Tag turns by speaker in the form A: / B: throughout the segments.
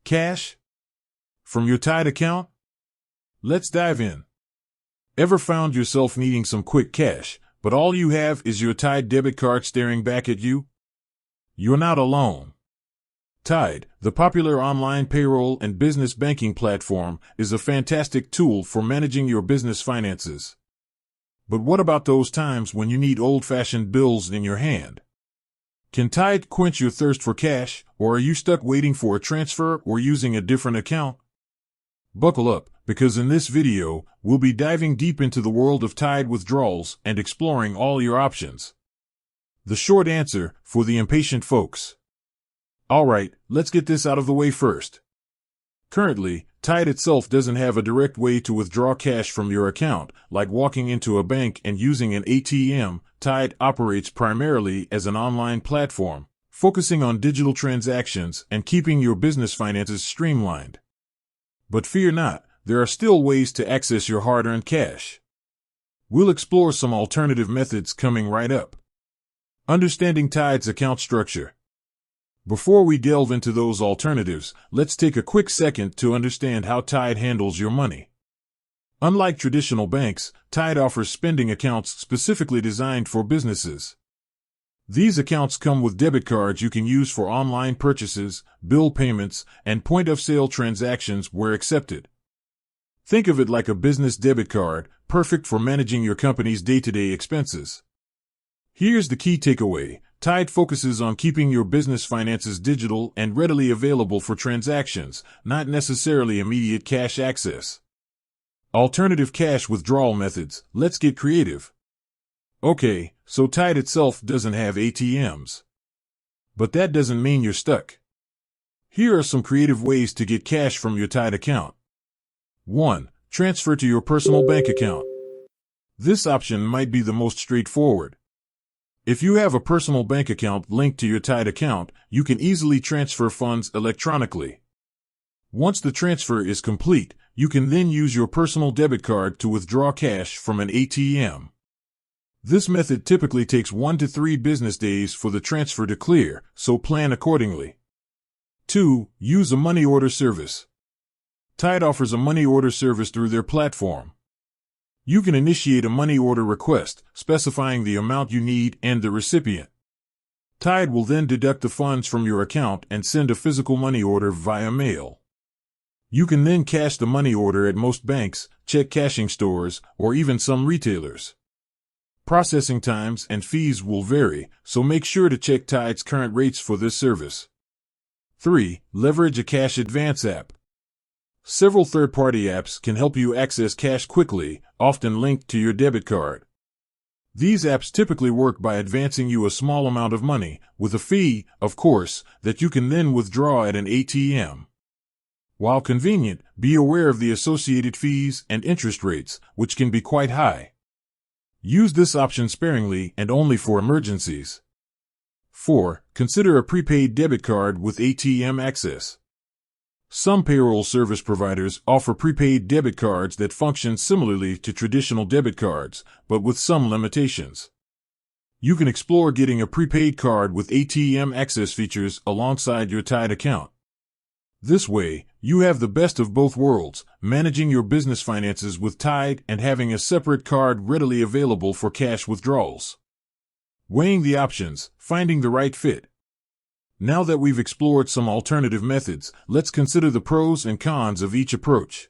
A: Cash? From your Tide account? Let's dive in. Ever found yourself needing some quick cash, but all you have is your Tide debit card staring back at you? You're not alone. Tide, the popular online payroll and business banking platform, is a fantastic tool for managing your business finances. But what about those times when you need old-fashioned bills in your hand? Can Tide quench your thirst for cash, or are you stuck waiting for a transfer or using a different account? Buckle up, because in this video, we'll be diving deep into the world of Tide withdrawals and exploring all your options. The short answer, for the impatient folks. Alright, let's get this out of the way first. Currently, Tide itself doesn't have a direct way to withdraw cash from your account, like walking into a bank and using an ATM. Tide operates primarily as an online platform, focusing on digital transactions and keeping your business finances streamlined. But fear not, there are still ways to access your hard-earned cash. We'll explore some alternative methods coming right up. Understanding Tide's account structure. Before we delve into those alternatives, let's take a quick second to understand how Tide handles your money. Unlike traditional banks, Tide offers spending accounts specifically designed for businesses. These accounts come with debit cards you can use for online purchases, bill payments, and point-of-sale transactions where accepted. Think of it like a business debit card, perfect for managing your company's day-to-day expenses. Here's the key takeaway. Tide focuses on keeping your business finances digital and readily available for transactions, not necessarily immediate cash access. Alternative cash withdrawal methods. Let's get creative. Okay, so Tide itself doesn't have ATMs. But that doesn't mean you're stuck. Here are some creative ways to get cash from your Tide account. 1. Transfer to your personal bank account. This option might be the most straightforward. If you have a personal bank account linked to your Tide account, you can easily transfer funds electronically. Once the transfer is complete, you can then use your personal debit card to withdraw cash from an ATM. This method typically takes 1 to 3 business days for the transfer to clear, so plan accordingly. 2. Use a money order service. Tide offers a money order service through their platform. You can initiate a money order request, specifying the amount you need and the recipient. Tide will then deduct the funds from your account and send a physical money order via mail. You can then cash the money order at most banks, check cashing stores, or even some retailers. Processing times and fees will vary, so make sure to check Tide's current rates for this service. 3. Leverage a cash advance app. Several third-party apps can help you access cash quickly, often linked to your debit card. These apps typically work by advancing you a small amount of money, with a fee, of course, that you can then withdraw at an ATM. While convenient, be aware of the associated fees and interest rates, which can be quite high. Use this option sparingly and only for emergencies. 4. Consider a prepaid debit card with ATM access. Some payroll service providers offer prepaid debit cards that function similarly to traditional debit cards, but with some limitations. You can explore getting a prepaid card with ATM access features alongside your Tide account. This way, you have the best of both worlds, managing your business finances with Tide and having a separate card readily available for cash withdrawals. Weighing the options, finding the right fit. Now that we've explored some alternative methods, let's consider the pros and cons of each approach.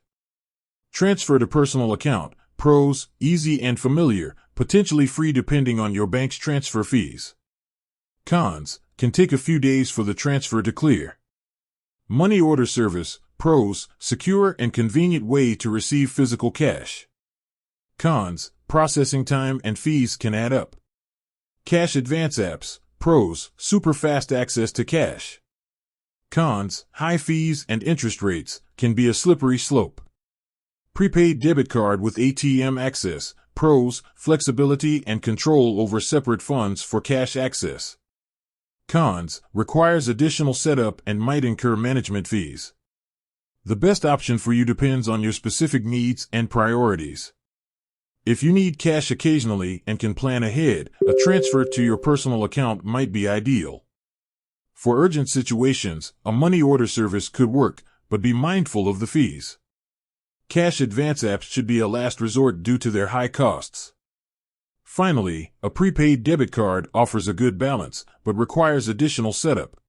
A: Transfer to personal account. Pros: easy and familiar, potentially free depending on your bank's transfer fees. Cons: can take a few days for the transfer to clear. Money order service. Pros: secure and convenient way to receive physical cash. Cons: processing time and fees can add up. Cash advance apps. Pros: super fast access to cash. Cons: high fees and interest rates, can be a slippery slope. Prepaid debit card with ATM access. Pros: flexibility and control over separate funds for cash access. Cons: requires additional setup and might incur management fees. The best option for you depends on your specific needs and priorities. If you need cash occasionally and can plan ahead, a transfer to your personal account might be ideal. For urgent situations, a money order service could work, but be mindful of the fees. Cash advance apps should be a last resort due to their high costs. Finally, a prepaid debit card offers a good balance, but requires additional setup.